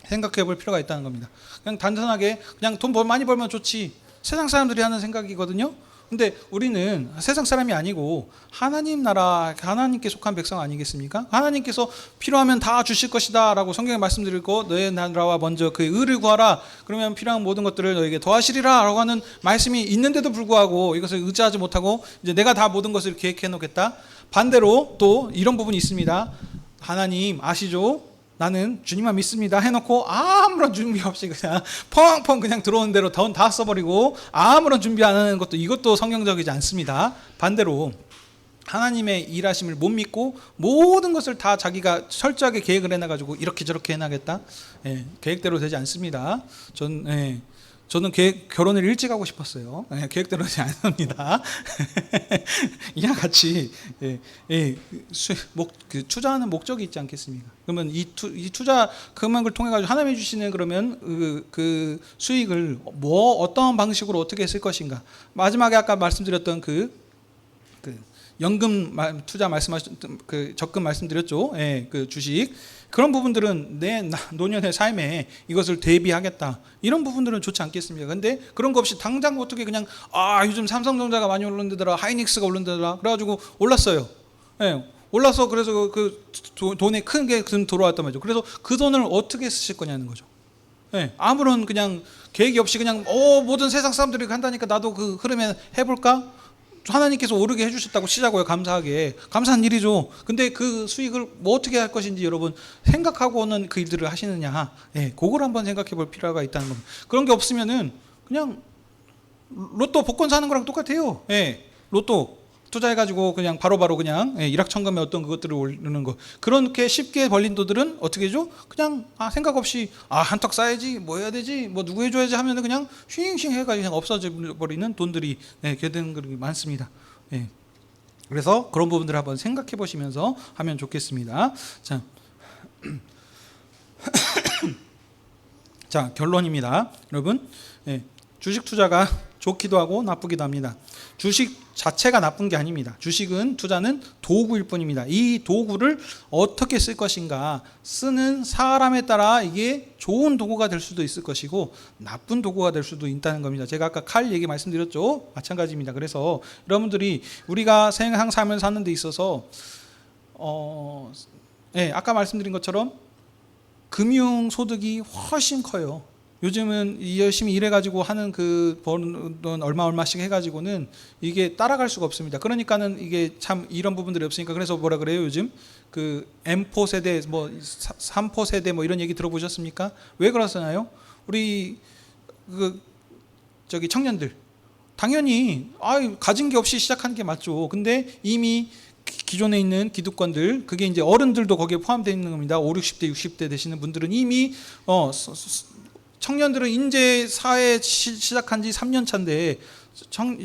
생각해 볼 필요가 있다는 겁니다. 그냥 단순하게 그냥 돈 많이 벌면 좋지, 세상 사람들이 하는 생각이거든요. 근데 우리는 세상 사람이 아니고 하나님 나라, 하나님께 속한 백성 아니겠습니까? 하나님께서 필요하면 다 주실 것이다 라고 성경에 말씀드리고, 너의 나라와 먼저 그 의를 구하라, 그러면 필요한 모든 것들을 너에게 더하시리라 라고 하는 말씀이 있는데도 불구하고 이것을 의지하지 못하고 이제 내가 다 모든 것을 계획해 놓겠다. 반대로 또 이런 부분이 있습니다. 하나님 아시죠? 나는 주님만 믿습니다 해놓고 아무런 준비 없이 그냥 펑펑 그냥 들어오는 대로 돈 다 써버리고 아무런 준비 안 하는 것도, 이것도 성경적이지 않습니다. 반대로 하나님의 일하심을 못 믿고 모든 것을 다 자기가 철저하게 계획을 해놔가지고 이렇게 저렇게 해나겠다, 계획대로 되지 않습니다. 저는 결혼을 일찍 하고 싶었어요. 계획대로 하지 않습니다. 이랑 같이 투자하는 목적이 있지 않겠습니까? 그러면 이 투자 금액을 통해 가지고 하나님이 주시는 그러면 그 수익을 어떤 방식으로 어떻게 쓸 것인가? 마지막에 아까 말씀드렸던 그 연금 투자 말씀하셨던 그 적금 말씀드렸죠. 그 주식 그런 부분들은 내 노년의 삶에 이것을 대비하겠다. 이런 부분들은 좋지 않겠습니까? 근데 그런 거 없이 당장 어떻게 그냥 요즘 삼성전자가 많이 오른다더라, 하이닉스가 오른다더라, 그래가지고 올랐어요. 올라서 그래서 그 돈에 큰 게 들어왔단 말이죠. 그래서 그 돈을 어떻게 쓰실 거냐는 거죠. 아무런 그냥 계획이 없이 그냥 모든 세상 사람들이 한다니까 나도 그 흐름에 해볼까? 하나님께서 오르게 해주셨다고 치자고요. 감사하게. 감사한 일이죠. 근데 그 수익을 어떻게 할 것인지 여러분 생각하고는 그 일들을 하시느냐. 그걸 한번 생각해 볼 필요가 있다는 겁니다. 그런 게 없으면은 그냥 로또 복권 사는 거랑 똑같아요. 로또 투자해가지고 그냥 바로바로 그냥 일확천금의 어떤 그것들을 올리는 거. 그렇게 쉽게 벌린 돈들은 어떻게 해줘? 그냥 생각 없이 한턱 쌓아야지, 뭐 해야 되지, 뭐 누구 해줘야지 하면은 그냥 쉥쉥 해가지고 그냥 없어져 버리는 돈들이 되는 게 많습니다. 그래서 그런 부분들을 한번 생각해 보시면서 하면 좋겠습니다. 자, 자 결론입니다, 여러분. 주식 투자가 좋기도 하고 나쁘기도 합니다. 주식 자체가 나쁜 게 아닙니다. 주식은 투자는 도구일 뿐입니다. 이 도구를 어떻게 쓸 것인가, 쓰는 사람에 따라 이게 좋은 도구가 될 수도 있을 것이고 나쁜 도구가 될 수도 있다는 겁니다. 제가 아까 칼 얘기 말씀드렸죠. 마찬가지입니다. 그래서 여러분들이 우리가 생활 삶을 사는 데 있어서 아까 말씀드린 것처럼 금융 소득이 훨씬 커요. 요즘은 열심히 일해가지고 하는 그 버는 돈 얼마씩 해가지고는 이게 따라갈 수가 없습니다. 그러니까는 이게 참 이런 부분들이 없으니까 그래서 뭐라 그래요? 요즘 그 M4 세대, 뭐 3포 세대 뭐 이런 얘기 들어보셨습니까? 왜 그러시나요? 우리 청년들 당연히 가진 게 없이 시작하는 게 맞죠. 근데 이미 기존에 있는 기득권들, 그게 이제 어른들도 거기에 포함되어 있는 겁니다. 5, 60대, 60대 되시는 분들은 이미 청년들은 인재 사회 시작한 지 3년 차인데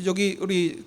여기 우리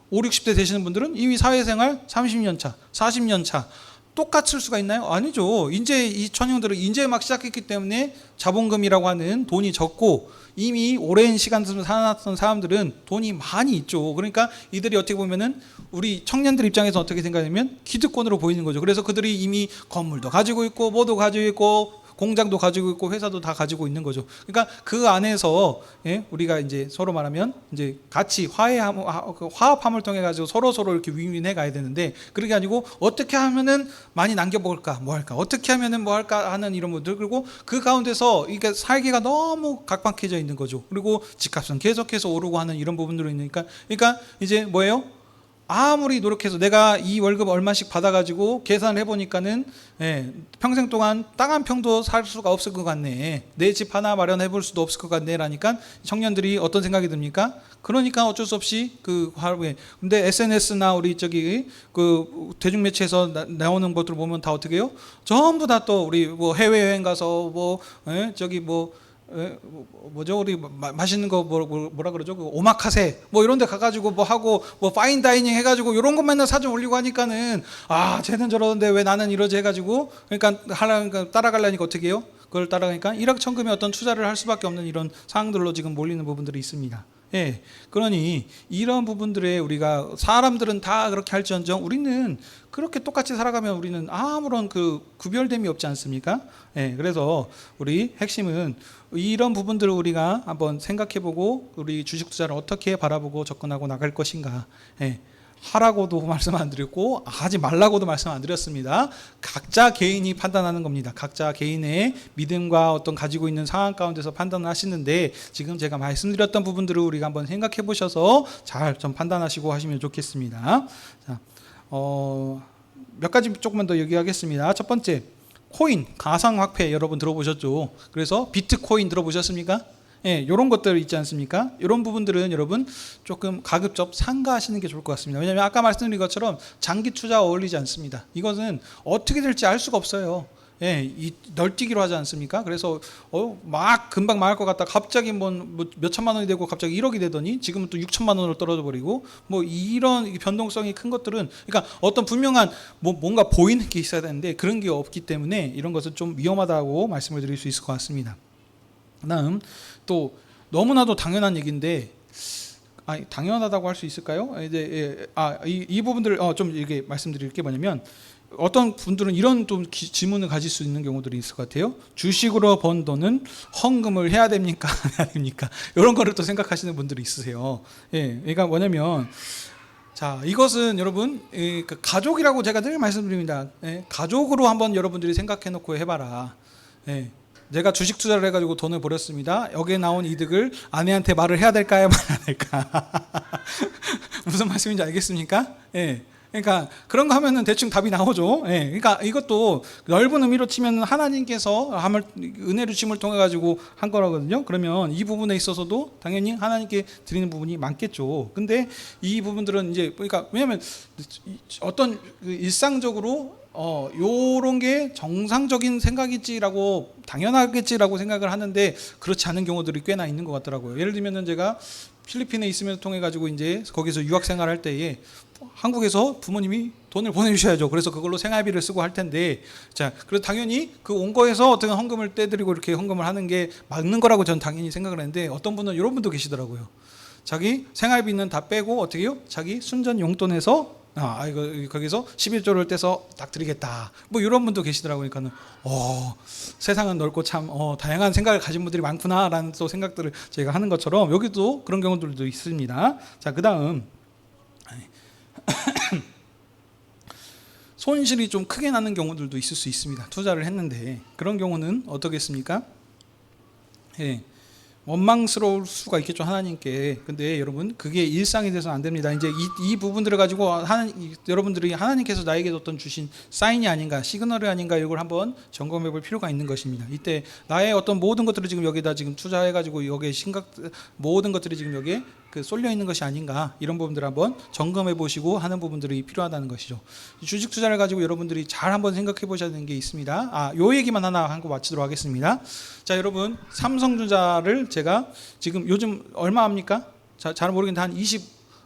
5, 60대 되시는 분들은 이미 사회생활 30년 차, 40년 차. 똑같을 수가 있나요? 아니죠. 이 청년들은 이제 막 시작했기 때문에 자본금이라고 하는 돈이 적고 이미 오랜 시간 살았던 사람들은 돈이 많이 있죠. 그러니까 이들이 어떻게 보면은 우리 청년들 입장에서 어떻게 생각하냐면 기득권으로 보이는 거죠. 그래서 그들이 이미 건물도 가지고 있고 뭐도 가지고 있고 공장도 가지고 있고 회사도 다 가지고 있는 거죠. 그러니까 그 안에서 우리가 이제 서로 말하면 이제 같이 화합함을 통해 가지고 서로 이렇게 윈윈해 가야 되는데 그게 아니고 어떻게 하면은 많이 남겨볼까, 뭐 할까, 어떻게 하면은 뭐 할까 하는 이런 분들, 그리고 그 가운데서 이게 살기가 너무 각박해져 있는 거죠. 그리고 집값은 계속해서 오르고 하는 이런 부분들이 있으니까, 그러니까 이제 뭐예요? 아무리 노력해서 내가 이 월급 얼마씩 받아가지고 계산을 해보니까는 평생 동안 땅 한 평도 살 수가 없을 것 같네, 내 집 하나 마련해 볼 수도 없을 것 같네 라니까 청년들이 어떤 생각이 듭니까? 그러니까 어쩔 수 없이 근데 SNS나 우리 그 대중매체에서 나오는 것들 보면 다 어떻게 해요? 전부 다 또 우리 뭐 해외여행 가서 뭐죠? 우리 맛있는 거 뭐라 그러죠? 그 오마카세 뭐 이런 데 가가지고 뭐 하고 뭐 파인 다이닝 해가지고 이런 것 맨날 사진 올리고 하니까는 쟤는 저러는데 왜 나는 이러지 해가지고 그러니까 따라가려니까 어떻게 해요? 그걸 따라가니까 일확천금의 어떤 투자를 할 수밖에 없는 이런 상황들로 지금 몰리는 부분들이 있습니다. 그러니 이런 부분들에 우리가 사람들은 다 그렇게 할지언정 우리는 그렇게 똑같이 살아가면 우리는 아무런 구별됨이 없지 않습니까? 그래서 우리 핵심은 이런 부분들을 우리가 한번 생각해보고 우리 주식 투자를 어떻게 바라보고 접근하고 나갈 것인가. 하라고도 말씀 안 드렸고 하지 말라고도 말씀 안 드렸습니다. 각자 개인이 판단하는 겁니다. 각자 개인의 믿음과 어떤 가지고 있는 상황 가운데서 판단을 하시는데 지금 제가 말씀드렸던 부분들을 우리가 한번 생각해 보셔서 잘 좀 판단하시고 하시면 좋겠습니다. 자, 몇 가지 조금만 더 얘기하겠습니다. 첫 번째, 코인, 가상화폐 여러분 들어보셨죠? 그래서 비트코인 들어보셨습니까? 이런 것들 있지 않습니까? 이런 부분들은 여러분 조금 가급적 삼가하시는 게 좋을 것 같습니다. 왜냐하면 아까 말씀드린 것처럼 장기 투자와 어울리지 않습니다. 이것은 어떻게 될지 알 수가 없어요. 예, 널뛰기로 하지 않습니까? 그래서 막 금방 망할 것 같다. 갑자기 뭐 몇천만 원이 되고 갑자기 1억이 되더니 지금은 또 6천만 원으로 떨어져 버리고 뭐 이런 변동성이 큰 것들은 그러니까 어떤 분명한 뭔가 보이는 게 있어야 되는데 그런 게 없기 때문에 이런 것은 좀 위험하다고 말씀을 드릴 수 있을 것 같습니다. 그다음 또 너무나도 당연한 얘기인데 당연하다고 할 수 있을까요? 이제 이 부분들을 좀 이렇게 말씀드릴 게 뭐냐면 어떤 분들은 이런 좀 질문을 가질 수 있는 경우들이 있을 것 같아요. 주식으로 번 돈은 헌금을 해야 됩니까? 안 해야 됩니까? 이런 거를 또 생각하시는 분들이 있으세요. 예, 그러니까 뭐냐면 자, 이것은 여러분 그 가족이라고 제가 늘 말씀드립니다. 예, 가족으로 한번 여러분들이 생각해 놓고 해봐라. 예, 제가 주식 투자를 해가지고 돈을 벌였습니다. 여기에 나온 이득을 아내한테 말을 해야 될까요? 말 안 할까? 무슨 말씀인지 알겠습니까? 예. 그러니까 그런 거 하면은 대충 답이 나오죠. 예. 그러니까 이것도 넓은 의미로 치면 하나님께서 은혜를 주심을 통해 가지고 한 거라거든요. 그러면 이 부분에 있어서도 당연히 하나님께 드리는 부분이 많겠죠. 근데 이 부분들은 이제 그러니까 왜냐하면 어떤 일상적으로 요런 게 정상적인 생각이지라고 당연하겠지라고 생각을 하는데 그렇지 않은 경우들이 꽤나 있는 것 같더라고요. 예를 들면은 제가 필리핀에 있으면서 통해 가지고 이제 거기서 유학 생활할 때에 한국에서 부모님이 돈을 보내주셔야죠. 그래서 그걸로 생활비를 쓰고 할 텐데, 자, 그래서 당연히 그 온 거에서 어떤 헌금을 떼드리고 이렇게 헌금을 하는 게 맞는 거라고 저는 당연히 생각을 했는데 어떤 분은 이런 분도 계시더라고요. 자기 생활비는 다 빼고 어떻게 해요? 자기 순전 용돈에서 이거 거기서 11조를 떼서 딱 드리겠다. 뭐 이런 분도 계시더라고요. 그러니까는 세상은 넓고 참 다양한 생각을 가진 분들이 많구나라는 또 생각들을 저희가 하는 것처럼 여기도 그런 경우들도 있습니다. 자, 그다음 손실이 좀 크게 나는 경우들도 있을 수 있습니다. 투자를 했는데 그런 경우는 어떻겠습니까? 예. 원망스러울 수가 있겠죠, 하나님께. 근데 여러분 그게 일상이 돼서는 안 됩니다. 이제 이 부분들을 가지고 여러분들이 하나님께서 나에게 주신 사인이 아닌가, 시그널이 아닌가, 이걸 한번 점검해 볼 필요가 있는 것입니다. 이때 나의 어떤 모든 것들을 지금 여기다 지금 투자해 가지고 여기에 모든 것들이 지금 여기에 쏠려 있는 것이 아닌가, 이런 부분들을 한번 점검해 보시고 하는 부분들이 필요하다는 것이죠. 주식 투자를 가지고 여러분들이 잘 한번 생각해 보셔야 되는 게 있습니다. 요 얘기만 하나 하고 마치도록 하겠습니다. 자, 여러분 삼성전자를 제가 지금 요즘 얼마 합니까? 잘 모르겠는데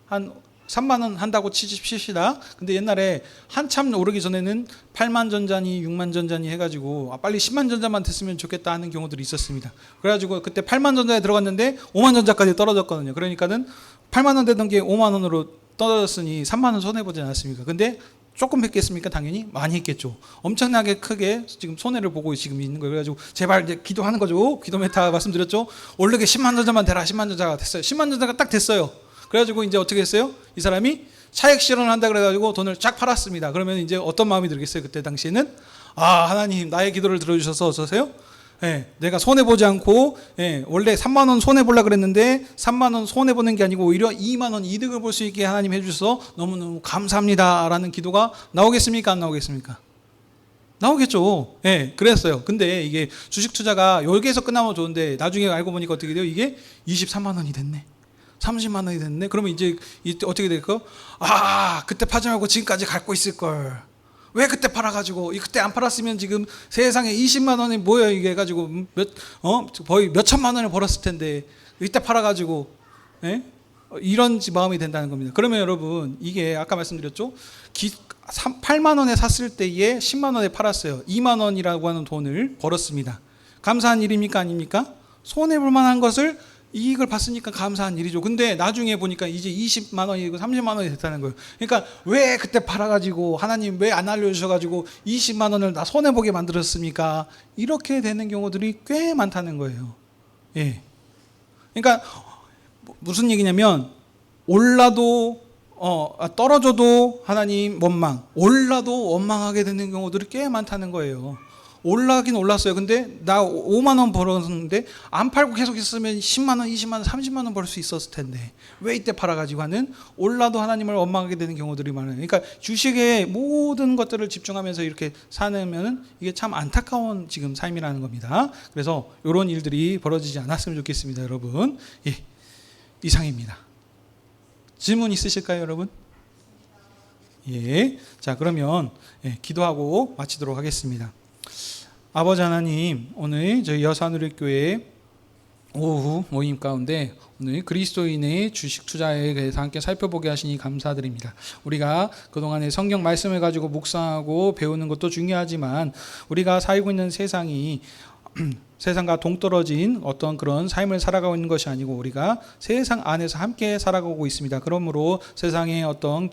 한 3만 원 한다고 치십시다. 근데 옛날에 한참 오르기 전에는 8만 전자니 6만 전자니 해가지고 빨리 10만 전자만 됐으면 좋겠다 하는 경우들이 있었습니다. 그래가지고 그때 8만 전자에 들어갔는데 5만 전자까지 떨어졌거든요. 그러니까는 8만 원 되던 게 5만 원으로 떨어졌으니 3만 원 손해보지 않았습니까? 근데 조금 했겠습니까? 당연히 많이 했겠죠. 엄청나게 크게 지금 손해를 보고 지금 있는 거예요. 그래가지고 제발 이제 기도하는 거죠. 기도 메타 말씀드렸죠. 오르게 10만 전자만 되라. 10만 전자가 됐어요. 10만 전자가 딱 됐어요. 그래가지고 이제 어떻게 했어요? 이 사람이 차익 실현을 한다 그래가지고 돈을 쫙 팔았습니다. 그러면 이제 어떤 마음이 들겠어요? 그때 당시에는 하나님 나의 기도를 들어주셔서 어서세요? 예, 내가 손해 보지 않고 원래 3만 원 손해 보려 그랬는데 3만 원 손해 보는 게 아니고 오히려 2만 원 이득을 볼 수 있게 하나님 해주셔서 너무너무 감사합니다라는 기도가 나오겠습니까? 안 나오겠습니까? 나오겠죠. 예, 그랬어요. 근데 이게 주식 투자가 여기에서 끝나면 좋은데 나중에 알고 보니까 어떻게 돼요? 이게 23만 원이 됐네. 30만 원이 됐네. 그러면 이제 어떻게 될까? 그때 파지 말고 지금까지 갖고 있을 걸. 왜 그때 팔아가지고 그때 안 팔았으면 지금 세상에 20만 원이 뭐야 이게 해가지고 거의 몇 천만 원을 벌었을 텐데 이때 팔아가지고 이런 마음이 된다는 겁니다. 그러면 여러분 이게 아까 말씀드렸죠. 8만 원에 샀을 때에 10만 원에 팔았어요. 2만 원이라고 하는 돈을 벌었습니다. 감사한 일입니까 아닙니까? 손해볼 만한 것을 이익을 봤으니까 감사한 일이죠. 근데 나중에 보니까 이제 20만 원이고 30만 원이 됐다는 거예요. 그러니까 왜 그때 팔아가지고 하나님 왜 안 알려주셔가지고 20만 원을 나 손해보게 만들었습니까? 이렇게 되는 경우들이 꽤 많다는 거예요. 예. 그러니까 무슨 얘기냐면 올라도 떨어져도 하나님 원망, 올라도 원망하게 되는 경우들이 꽤 많다는 거예요. 올라긴 올랐어요. 근데 나 5만 원 벌었는데 안 팔고 계속 있으면 10만 원, 20만 원, 30만 원 벌 수 있었을 텐데 왜 이때 팔아가지고 하는 올라도 하나님을 원망하게 되는 경우들이 많아요. 그러니까 주식의 모든 것들을 집중하면서 이렇게 사는 이게 참 안타까운 지금 삶이라는 겁니다. 그래서 이런 일들이 벌어지지 않았으면 좋겠습니다, 여러분. 예, 이상입니다. 질문 있으실까요, 여러분? 예, 자 그러면 기도하고 마치도록 하겠습니다. 아버지 하나님, 오늘 저희 여사누리교회 오후 모임 가운데 오늘 그리스도인의 주식 투자에 대해서 함께 살펴보게 하시니 감사드립니다. 우리가 그동안에 성경 말씀을 가지고 묵상하고 배우는 것도 중요하지만 우리가 살고 있는 세상이 세상과 동떨어진 어떤 그런 삶을 살아가고 있는 것이 아니고 우리가 세상 안에서 함께 살아가고 있습니다. 그러므로 세상의 어떤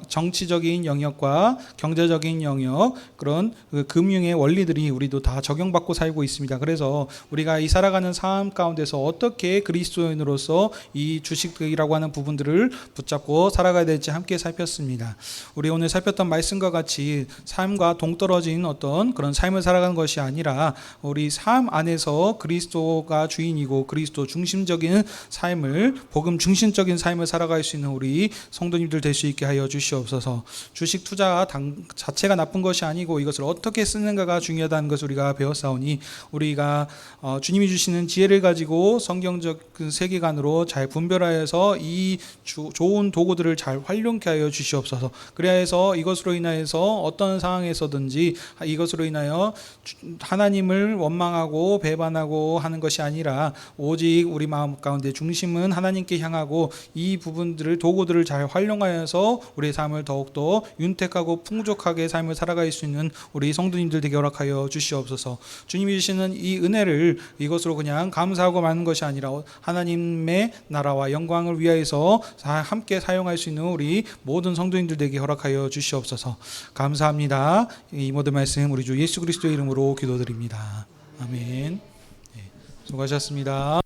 정치적인 영역과 경제적인 영역, 그런 금융의 원리들이 우리도 다 적용받고 살고 있습니다. 그래서 우리가 이 살아가는 삶 가운데서 어떻게 그리스도인으로서 이 주식이라고 하는 부분들을 붙잡고 살아가야 될지 함께 살폈습니다. 우리 오늘 살폈던 말씀과 같이 삶과 동떨어진 어떤 그런 삶을 살아가는 것이 아니라 우리 삶 안에서 그리스도가 주인이고 그리스도 중심적인 삶을, 복음 중심적인 삶을 살아갈 수 있는 우리 성도님들 될 수 있게 하여 주시옵소서. 주식 투자 자체가 나쁜 것이 아니고 이것을 어떻게 쓰는가가 중요하다는 것을 우리가 배웠사오니 우리가 주님이 주시는 지혜를 가지고 성경적 세계관으로 잘 분별하여서 이 좋은 도구들을 잘 활용케 하여 주시옵소서. 그래야 해서 이것으로 인하여서 어떤 상황에서든지 이것으로 인하여 하나님을 원망하고 배반하고 하는 것이 아니라 오직 우리 마음 가운데 중심은 하나님께 향하고 이 부분들을, 도구들을 잘 활용하여서 우리의 삶을 더욱더 윤택하고 풍족하게 삶을 살아갈 수 있는 우리 성도님들 되게 허락하여 주시옵소서. 주님이 주시는 이 은혜를 이것으로 그냥 감사하고 마는 것이 아니라 하나님의 나라와 영광을 위하여서 함께 사용할 수 있는 우리 모든 성도님들 되게 허락하여 주시옵소서. 감사합니다. 이 모든 말씀 우리 주 예수 그리스도의 이름으로 기도드립니다. 아멘. 네, 수고하셨습니다.